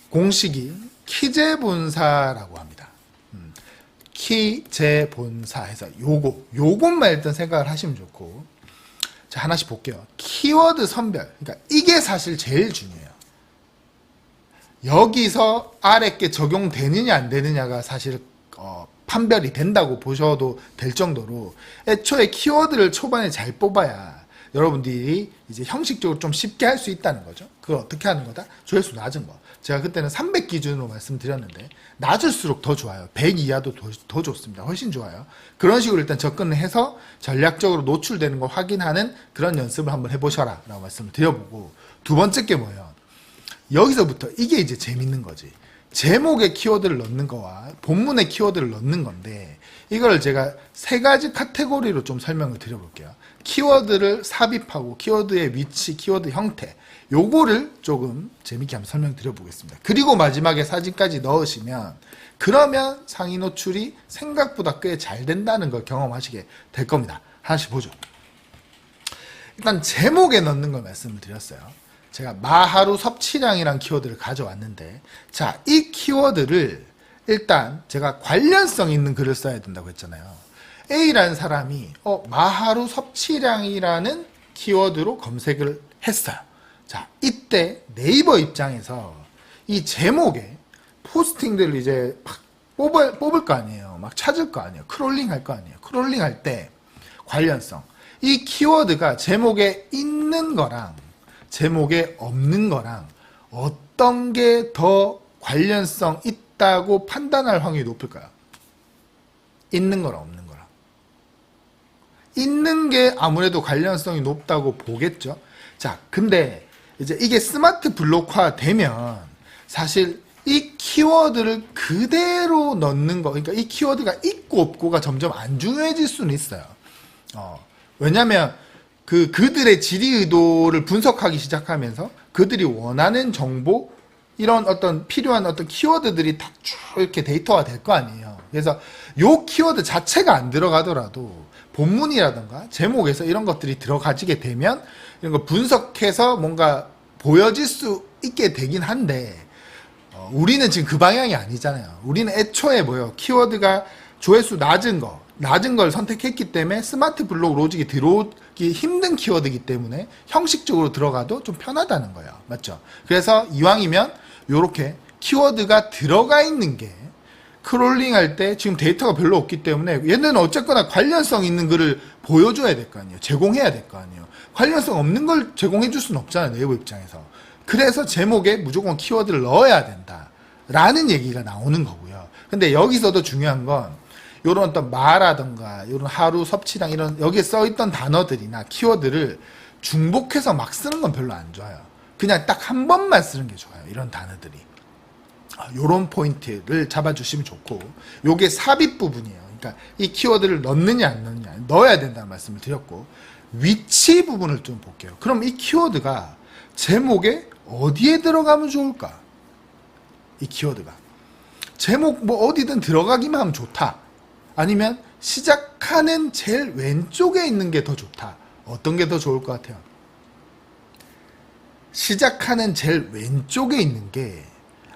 공식이 키제본사라고 합니다. 키제본사 해서 요것만 일단 생각을 하시면 좋고, 자, 하나씩 볼게요. 키워드 선별. 그러니까 이게 사실 제일 중요해요. 여기서 아래 게 적용되느냐 안 되느냐가 사실 판별이 된다고 보셔도 될 정도로, 애초에 키워드를 초반에 잘 뽑아야 여러분들이 이제 형식적으로 좀 쉽게 할 수 있다는 거죠. 그걸 어떻게 하는 거다? 조회수 낮은 거. 제가 그때는 300 기준으로 말씀드렸는데 낮을수록 더 좋아요. 100 이하도 더 좋습니다. 훨씬 좋아요. 그런 식으로 일단 접근을 해서 전략적으로 노출되는 걸 확인하는 그런 연습을 한번 해보셔라 라고 말씀을 드려보고, 두 번째 게 뭐예요? 여기서부터 이게 이제 재밌는 거지. 제목에 키워드를 넣는 거와 본문에 키워드를 넣는 건데, 이걸 제가 세 가지 카테고리로 좀 설명을 드려볼게요. 키워드를 삽입하고 키워드의 위치, 키워드 형태, 요거를 조금 재밌게 한번 설명드려보겠습니다. 그리고 마지막에 사진까지 넣으시면, 그러면 상위 노출이 생각보다 꽤 잘 된다는 걸 경험하시게 될 겁니다. 하나씩 보죠. 일단 제목에 넣는 걸 말씀을 드렸어요. 제가 마하루 섭취량이란 키워드를 가져왔는데, 자, 이 키워드를 일단 제가 관련성 있는 글을 써야 된다고 했잖아요. A라는 사람이 마하루 섭취량이라는 키워드로 검색을 했어요. 자, 이때 네이버 입장에서 이 제목에 포스팅들을 이제 막 뽑을 거 아니에요. 막 찾을 거 아니에요. 크롤링 할 거 아니에요. 크롤링 할 때 관련성. 이 키워드가 제목에 있는 거랑 제목에 없는 거랑 어떤 게 더 관련성 있다고 판단할 확률이 높을까요? 있는 거랑 없는 거랑. 있는 게 아무래도 관련성이 높다고 보겠죠. 자, 근데 이제 이게 스마트 블록화 되면 사실 이 키워드를 그대로 넣는 거, 그러니까 이 키워드가 있고 없고가 점점 안 중요해질 수는 있어요. 왜냐면 그들의 질의 의도를 분석하기 시작하면서 그들이 원하는 정보, 이런 어떤 필요한 어떤 키워드들이 딱 쭉 이렇게 데이터화 될 거 아니에요. 그래서 요 키워드 자체가 안 들어가더라도 본문이라든가 제목에서 이런 것들이 들어가지게 되면 이런 거 분석해서 뭔가 보여질 수 있게 되긴 한데, 우리는 지금 그 방향이 아니잖아요. 우리는 애초에 뭐예요? 키워드가 조회수 낮은 걸 선택했기 때문에 스마트 블록 로직이 들어오기 힘든 키워드이기 때문에 형식적으로 들어가도 좀 편하다는 거예요. 맞죠? 그래서 이왕이면 요렇게 키워드가 들어가 있는 게 크롤링 할 때 지금 데이터가 별로 없기 때문에 얘는 어쨌거나 관련성 있는 글을 보여줘야 될 거 아니에요. 제공해야 될 거 아니에요. 관련성 없는 걸 제공해 줄 수는 없잖아요. 네이버 입장에서. 그래서 제목에 무조건 키워드를 넣어야 된다 라는 얘기가 나오는 거고요. 근데 여기서도 중요한 건 요런 어떤 마라던가 요런 하루 섭취량 이런 여기에 써있던 단어들이나 키워드를 중복해서 막 쓰는 건 별로 안 좋아요. 그냥 딱 한 번만 쓰는 게 좋아요. 이런 단어들이. 요런 포인트를 잡아주시면 좋고, 요게 삽입 부분이에요. 그러니까 이 키워드를 넣느냐 안 넣느냐, 넣어야 된다는 말씀을 드렸고, 위치 부분을 좀 볼게요. 그럼 이 키워드가 제목에 어디에 들어가면 좋을까? 이 키워드가 제목 뭐 어디든 들어가기만 하면 좋다, 아니면 시작하는 제일 왼쪽에 있는 게 더 좋다. 어떤 게 더 좋을 것 같아요? 시작하는 제일 왼쪽에 있는 게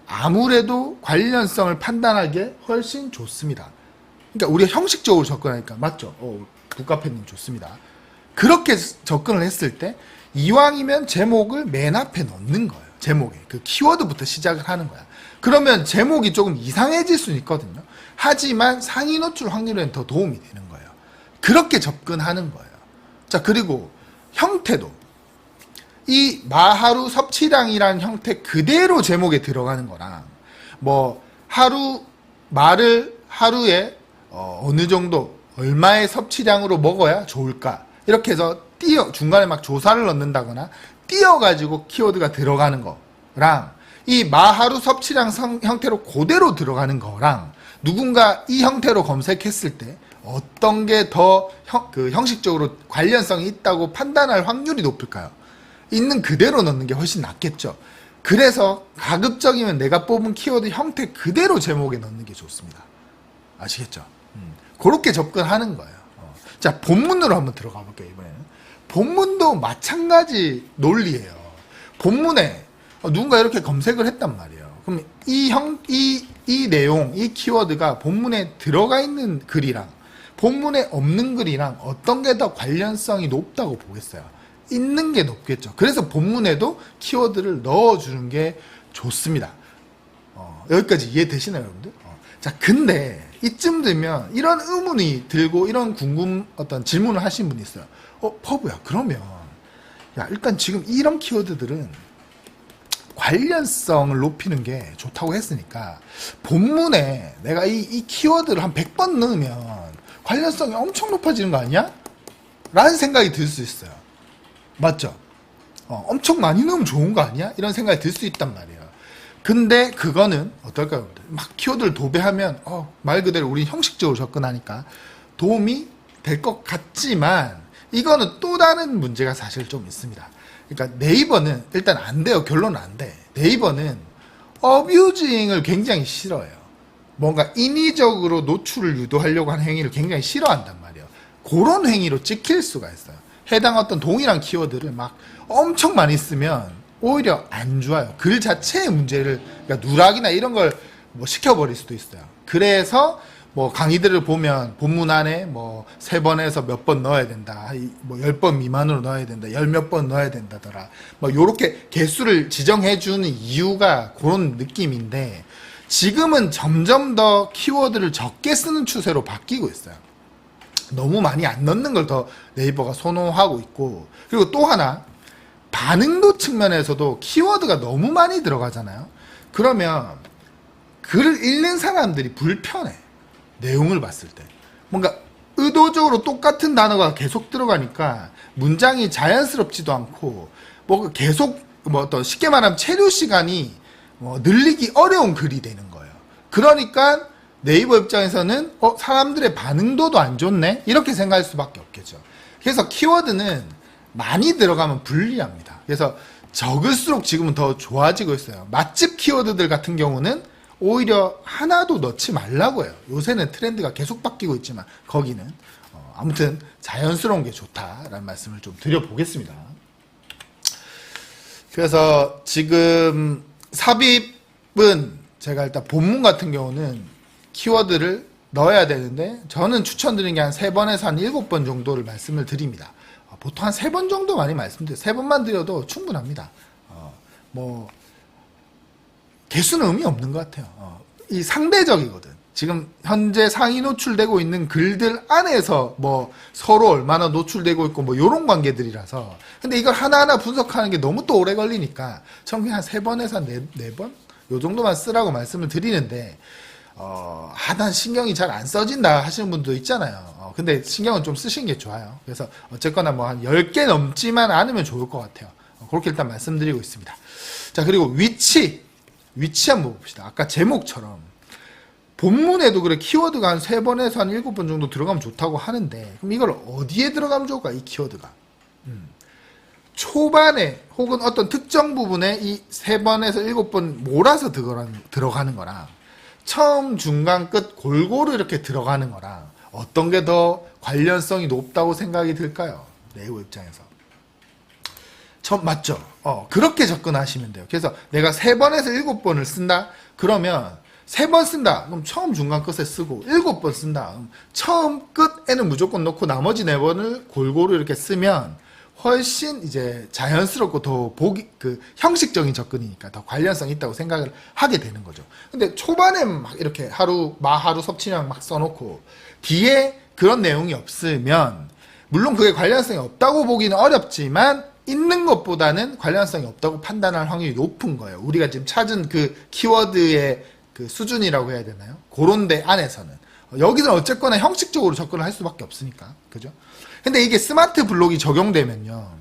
아무래도 관련성을 판단하기에 훨씬 좋습니다. 그러니까 우리가 형식적으로 접근하니까, 맞죠? 북카페님 좋습니다. 그렇게 접근을 했을 때 이왕이면 제목을 맨 앞에 넣는 거예요. 제목에 그 키워드부터 시작을 하는 거야. 그러면 제목이 조금 이상해질 수는 있거든요. 하지만 상위 노출 확률에는 더 도움이 되는 거예요. 그렇게 접근하는 거예요. 자, 그리고 형태도 이 마하루 섭취량이라는 형태 그대로 제목에 들어가는 거랑, 뭐 말을 하루에 어느 정도 얼마의 섭취량으로 먹어야 좋을까, 이렇게 해서 중간에 막 조사를 넣는다거나 띄어가지고 키워드가 들어가는 거랑, 이 마하루 섭취량 형태로 그대로 들어가는 거랑, 누군가 이 형태로 검색했을 때 어떤 게 더 형식적으로 관련성이 있다고 판단할 확률이 높을까요? 있는 그대로 넣는 게 훨씬 낫겠죠. 그래서 가급적이면 내가 뽑은 키워드 형태 그대로 제목에 넣는 게 좋습니다. 아시겠죠? 그렇게 접근하는 거예요. 자, 본문으로 한번 들어가 볼게요. 이번에는 본문도 마찬가지 논리예요. 본문에 누군가 이렇게 검색을 했단 말이에요. 그럼 이 내용, 이 키워드가 본문에 들어가 있는 글이랑 본문에 없는 글이랑 어떤 게 더 관련성이 높다고 보겠어요? 있는 게 높겠죠. 그래서 본문에도 키워드를 넣어주는 게 좋습니다. 여기까지 이해되시나요, 여러분들? 자, 근데 이쯤 되면 이런 의문이 들고 이런 어떤 질문을 하신 분이 있어요. 퍼브야, 그러면 야, 일단 지금 이런 키워드들은 관련성을 높이는 게 좋다고 했으니까 본문에 내가 이 키워드를 한 100번 넣으면 관련성이 엄청 높아지는 거 아니야? 라는 생각이 들 수 있어요. 맞죠? 엄청 많이 넣으면 좋은 거 아니야? 이런 생각이 들 수 있단 말이에요. 근데 그거는 어떨까요? 막 키워드를 도배하면 말 그대로 우린 형식적으로 접근하니까 도움이 될 것 같지만 이거는 또 다른 문제가 사실 좀 있습니다. 그러니까 네이버는 일단 안 돼요. 결론은 안 돼. 네이버는 어뷰징을 굉장히 싫어해요. 뭔가 인위적으로 노출을 유도하려고 하는 행위를 굉장히 싫어한단 말이에요. 그런 행위로 찍힐 수가 있어요. 해당 어떤 동일한 키워드를 막 엄청 많이 쓰면 오히려 안 좋아요. 글 자체의 문제를, 그러니까 누락이나 이런 걸 뭐 시켜버릴 수도 있어요. 그래서 뭐 강의들을 보면 본문 안에 뭐 3번에서 몇 번 넣어야 된다. 뭐 10번 미만으로 넣어야 된다. 10몇 번 넣어야 된다더라. 뭐 요렇게 개수를 지정해 주는 이유가 그런 느낌인데 지금은 점점 더 키워드를 적게 쓰는 추세로 바뀌고 있어요. 너무 많이 안 넣는 걸 더 네이버가 선호하고 있고, 그리고 또 하나 반응도 측면에서도 키워드가 너무 많이 들어가잖아요. 그러면 글을 읽는 사람들이 불편해. 내용을 봤을 때 뭔가 의도적으로 똑같은 단어가 계속 들어가니까 문장이 자연스럽지도 않고 뭐 계속 뭐 어떤 쉽게 말하면 체류 시간이 늘리기 어려운 글이 되는 거예요. 그러니까 네이버 입장에서는 사람들의 반응도도 안 좋네 이렇게 생각할 수밖에 없겠죠. 그래서 키워드는 많이 들어가면 불리합니다. 그래서 적을수록 지금은 더 좋아지고 있어요. 맛집 키워드들 같은 경우는 오히려 하나도 넣지 말라고 해요. 요새는 트렌드가 계속 바뀌고 있지만 거기는 아무튼 자연스러운 게 좋다라는 말씀을 좀 드려보겠습니다. 그래서 지금 삽입은 제가 일단 본문 같은 경우는 키워드를 넣어야 되는데 저는 추천드리는 게 한 3번에서 한 7번 정도를 말씀을 드립니다. 보통 한 3번 정도 많이 말씀드려요. 3번만 드려도 충분합니다. 뭐 개수는 의미 없는 것 같아요. 이 상대적이거든. 지금 현재 상위 노출되고 있는 글들 안에서 뭐 서로 얼마나 노출되고 있고 뭐 요런 관계들이라서. 근데 이걸 하나하나 분석하는 게 너무 또 오래 걸리니까 저는 그냥 한 3번에서 한 4번? 요 정도만 쓰라고 말씀을 드리는데 난 신경이 잘 안 써진다 하시는 분도 있잖아요. 근데 신경은 좀 쓰시는 게 좋아요. 그래서 어쨌거나 뭐 한 10개 넘지만 않으면 좋을 것 같아요. 그렇게 일단 말씀드리고 있습니다. 자, 그리고 위치 한번 봅시다. 아까 제목처럼 본문에도 그래 키워드가 한 3번에서 한 7번 정도 들어가면 좋다고 하는데 그럼 이걸 어디에 들어가면 좋을까? 이 키워드가 초반에 혹은 어떤 특정 부분에 이 3번에서 7번 몰아서 들어가는 거랑 처음 중간 끝 골고루 이렇게 들어가는 거랑 어떤 게 더 관련성이 높다고 생각이 들까요? 네이버 입장에서 맞죠? 그렇게 접근하시면 돼요. 그래서 내가 3번에서 7번을 쓴다? 그러면 3번 쓴다. 그럼 처음 중간 끝에 쓰고 7번 쓴다. 그럼 처음 끝에는 무조건 넣고 나머지 4번을 골고루 이렇게 쓰면 훨씬 이제 자연스럽고 더 형식적인 접근이니까 더 관련성이 있다고 생각을 하게 되는 거죠. 근데 초반에 막 이렇게 마하루 섭취량 막 써놓고 뒤에 그런 내용이 없으면 물론 그게 관련성이 없다고 보기는 어렵지만 있는 것보다는 관련성이 없다고 판단할 확률이 높은 거예요. 우리가 지금 찾은 그 키워드의 그 수준이라고 해야 되나요? 그런 데 안에서는. 여기는 어쨌거나 형식적으로 접근을 할 수밖에 없으니까. 그죠? 근데 이게 스마트 블록이 적용되면요.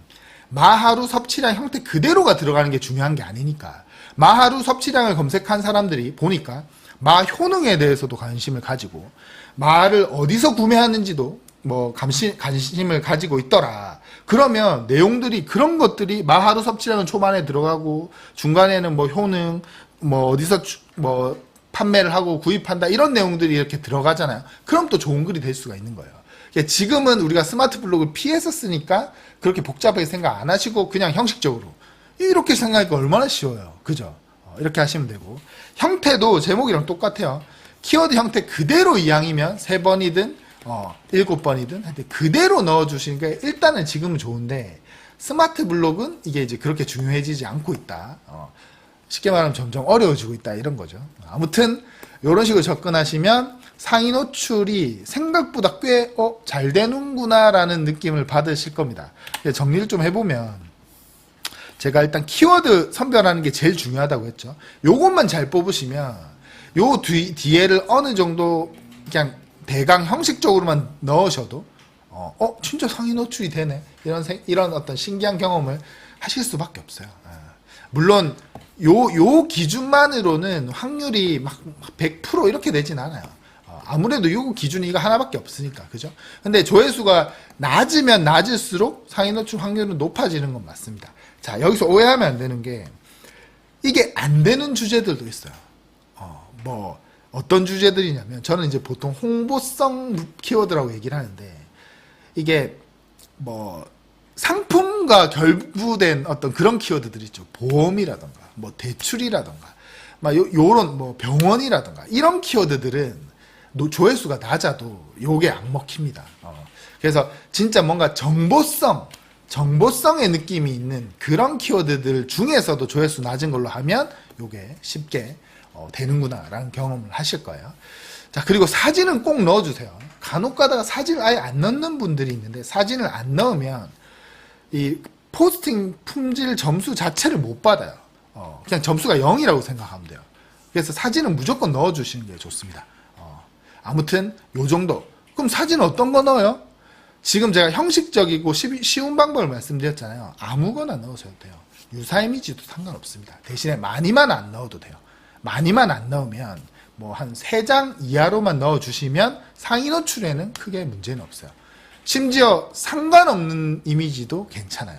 마하루 섭취량 형태 그대로가 들어가는 게 중요한 게 아니니까. 마하루 섭취량을 검색한 사람들이 보니까 마 효능에 대해서도 관심을 가지고 마를 어디서 구매하는지도 뭐 관심을 가지고 있더라. 그러면 내용들이 그런 것들이 마하루 섭취량은 초반에 들어가고 중간에는 뭐 효능 뭐 어디서 뭐 판매를 하고 구입한다 이런 내용들이 이렇게 들어가잖아요. 그럼 또 좋은 글이 될 수가 있는 거예요. 지금은 우리가 스마트 블록을 피해서 쓰니까 그렇게 복잡하게 생각 안 하시고 그냥 형식적으로 이렇게 생각하니까 얼마나 쉬워요. 그죠? 이렇게 하시면 되고, 형태도 제목이랑 똑같아요. 키워드 형태 그대로 이왕이면 3번이든 7번이든 하여튼 그대로 넣어주시니까 일단은 지금은 좋은데, 스마트 블록은 이게 이제 그렇게 중요해지지 않고 있다. 쉽게 말하면 점점 어려워지고 있다, 이런 거죠. 아무튼 이런 식으로 접근하시면 상위 노출이 생각보다 꽤 잘 되는구나 라는 느낌을 받으실 겁니다. 정리를 좀 해보면, 제가 일단 키워드 선별하는 게 제일 중요하다고 했죠. 요것만 잘 뽑으시면 요 뒤에를 어느 정도 그냥 대강 형식적으로만 넣으셔도 진짜 상위 노출이 되네, 이런 어떤 신기한 경험을 하실 수밖에 없어요. 물론 요 기준만으로는 확률이 막 100% 이렇게 되진 않아요. 아무래도 요 기준이 이거 하나밖에 없으니까, 그죠? 근데 조회수가 낮으면 낮을수록 상위 노출 확률은 높아지는 건 맞습니다. 자, 여기서 오해하면 안 되는 게, 이게 안 되는 주제들도 있어요. 어떤 주제들이냐면, 저는 이제 보통 홍보성 키워드라고 얘기를 하는데, 이게 상품과 결부된 어떤 그런 키워드들 있죠. 보험이라던가, 대출이라던가, 요런 병원이라던가, 이런 키워드들은 조회수가 낮아도 요게 안 먹힙니다. 그래서 진짜 뭔가 정보성의 느낌이 있는 그런 키워드들 중에서도 조회수 낮은 걸로 하면 요게 쉽게 되는구나 라는 경험을 하실 거예요. 자, 그리고 사진은 꼭 넣어주세요. 간혹 가다가 사진을 아예 안 넣는 분들이 있는데, 사진을 안 넣으면 이 포스팅 품질 점수 자체를 못 받아요. 그냥 점수가 0이라고 생각하면 돼요. 그래서 사진은 무조건 넣어주시는 게 좋습니다. 아무튼 요 정도. 그럼 사진 어떤 거 넣어요? 지금 제가 형식적이고 쉬운 방법을 말씀드렸잖아요. 아무거나 넣으셔도 돼요. 유사 이미지도 상관없습니다. 대신에 많이만 안 넣어도 돼요. 많이만 안 넣으면 한 3장 이하로만 넣어주시면 상위 노출에는 크게 문제는 없어요. 심지어 상관없는 이미지도 괜찮아요.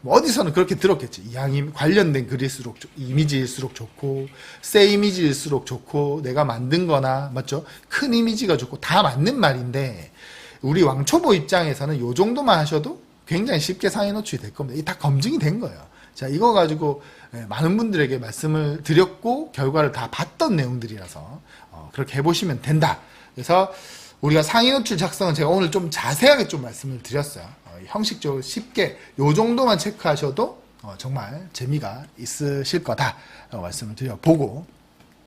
어디서는 그렇게 들었겠지. 이왕이면 관련된 글일수록, 이미지일수록 좋고, 새 이미지일수록 좋고, 내가 만든 거나, 맞죠? 큰 이미지가 좋고, 다 맞는 말인데, 우리 왕초보 입장에서는 요 정도만 하셔도 굉장히 쉽게 상위 노출이 될 겁니다. 이게 다 검증이 된 거예요. 자, 이거 가지고 많은 분들에게 말씀을 드렸고, 결과를 다 봤던 내용들이라서, 그렇게 해보시면 된다. 그래서, 우리가 상위 노출 작성은 제가 오늘 좀 자세하게 좀 말씀을 드렸어요. 형식적으로 쉽게 요 정도만 체크하셔도 정말 재미가 있으실 거다 라고 말씀을 드려보고,